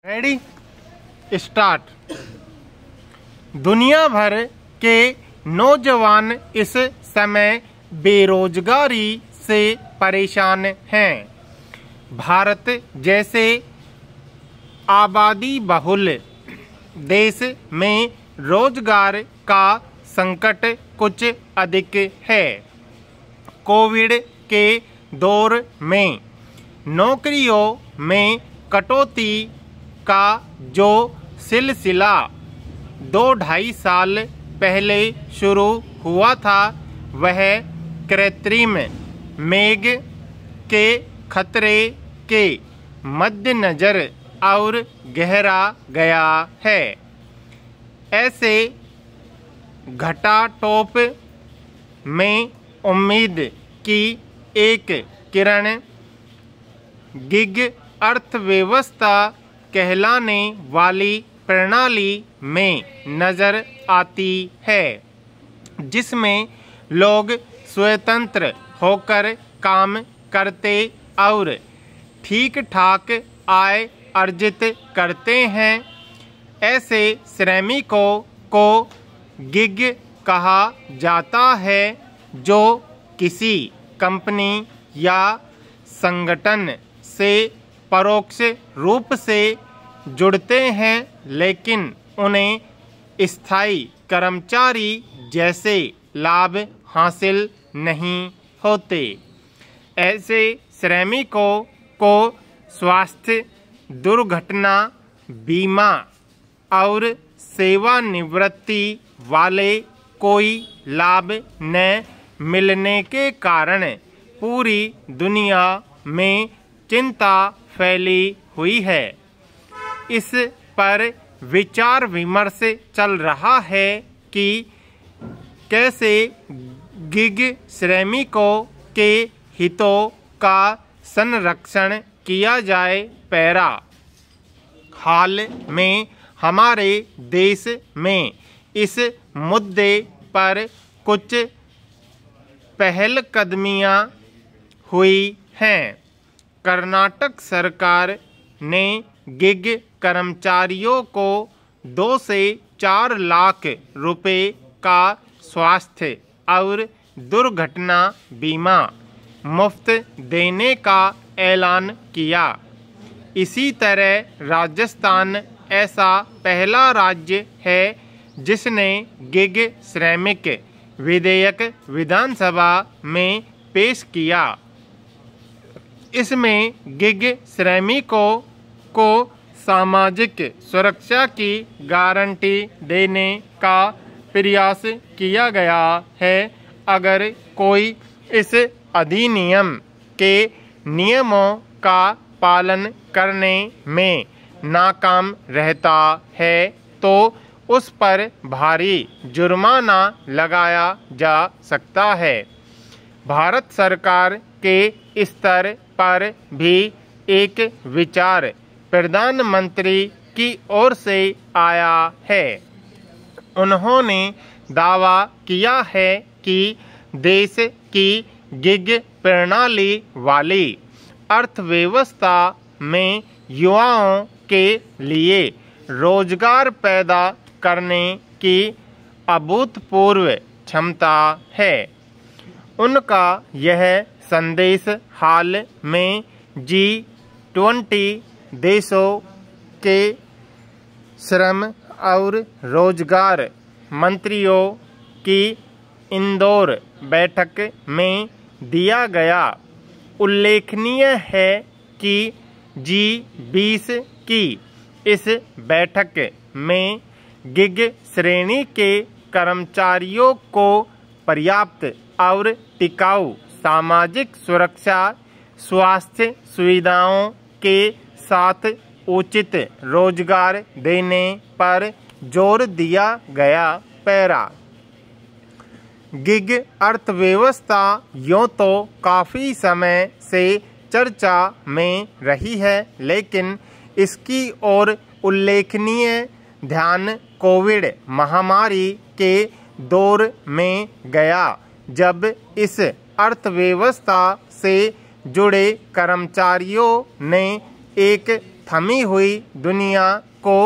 Ready start. दुनिया भर के नौजवान इस समय बेरोजगारी से परेशान हैं। भारत जैसे आबादी बहुल देश में रोजगार का संकट कुछ अधिक है। कोविड के दौर में नौकरियों में कटौती का जो सिलसिला 2-2.5 साल पहले शुरू हुआ था, वह कृत्रिम मेघ के खतरे के मद्देनजर और गहरा गया है। ऐसे घटाटोप में उम्मीद की एक किरण गिग अर्थव्यवस्था कहलाने वाली प्रणाली में नजर आती है, जिसमें लोग स्वतंत्र होकर काम करते और ठीक ठाक आय अर्जित करते हैं। ऐसे श्रमिकों को गिग कहा जाता है, जो किसी कंपनी या संगठन से परोक्ष रूप से जुड़ते हैं, लेकिन उन्हें स्थायी कर्मचारी जैसे लाभ हासिल नहीं होते। ऐसे श्रमिकों को स्वास्थ्य, दुर्घटना बीमा और सेवानिवृत्ति वाले कोई लाभ न मिलने के कारण पूरी दुनिया में चिंता फैली हुई है। इस पर विचार विमर्श चल रहा है कि कैसे गिग श्रमिकों के हितों का संरक्षण किया जाए। पैरा हाल में हमारे देश में इस मुद्दे पर कुछ पहलकदमियां हुई हैं। कर्नाटक सरकार ने गिग कर्मचारियों को 2 से 4 लाख रुपए का स्वास्थ्य और दुर्घटना बीमा मुफ्त देने का ऐलान किया। इसी तरह राजस्थान ऐसा पहला राज्य है जिसने गिग श्रमिक विधेयक विधानसभा में पेश किया। इसमें गिग श्रमिकों को सामाजिक सुरक्षा की गारंटी देने का प्रयास किया गया है। अगर कोई इस अधिनियम के नियमों का पालन करने में नाकाम रहता है, तो उस पर भारी जुर्माना लगाया जा सकता है। भारत सरकार के स्तर पर भी एक विचार प्रधानमंत्री की ओर से आया है। उन्होंने दावा किया है कि देश की गिग प्रणाली वाली अर्थव्यवस्था में युवाओं के लिए रोजगार पैदा करने की अभूतपूर्व क्षमता है। उनका यह संदेश हाल में G20 देशों के श्रम और रोजगार मंत्रियों की इंदौर बैठक में दिया गया। उल्लेखनीय है कि G20 की इस बैठक में गिग श्रेणी के कर्मचारियों को पर्याप्त और टिकाऊ सामाजिक सुरक्षा, स्वास्थ्य सुविधाओं के साथ उचित रोजगार देने पर जोर दिया गया। पैरा गिग अर्थव्यवस्था यूं तो काफ़ी समय से चर्चा में रही है, लेकिन इसकी ओर उल्लेखनीय ध्यान कोविड महामारी के दौर में गया, जब इस अर्थव्यवस्था से जुड़े कर्मचारियों ने एक थमी हुई दुनिया को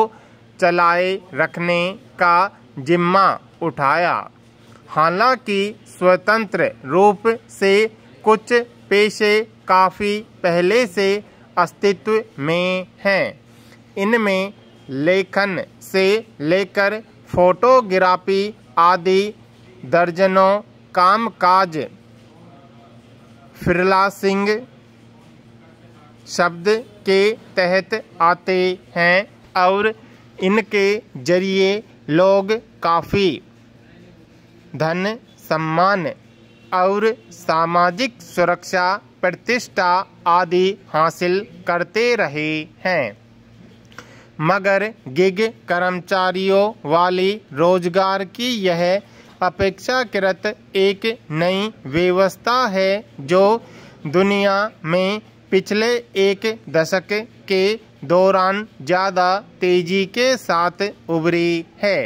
चलाए रखने का जिम्मा उठाया। हालांकि स्वतंत्र रूप से कुछ पेशे काफ़ी पहले से अस्तित्व में हैं। इनमें लेखन से लेकर फोटोग्राफी आदि दर्जनों कामकाज फ्रीलांसिंग शब्द के तहत आते हैं और इनके जरिए लोग काफ़ी धन, सम्मान और सामाजिक सुरक्षा, प्रतिष्ठा आदि हासिल करते रहे हैं। मगर गिग कर्मचारियों वाली रोजगार की यह अपेक्षाकृत एक नई व्यवस्था है जो दुनिया में पिछले एक दशक के दौरान ज़्यादा तेजी के साथ उभरी है।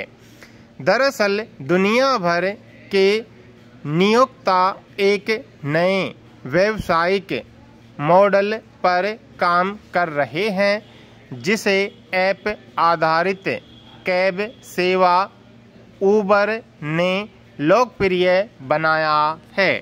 दरअसल दुनिया भर के नियोक्ता एक नए व्यावसायिक मॉडल पर काम कर रहे हैं जिसे ऐप आधारित कैब सेवा उबर ने लोकप्रिय बनाया है।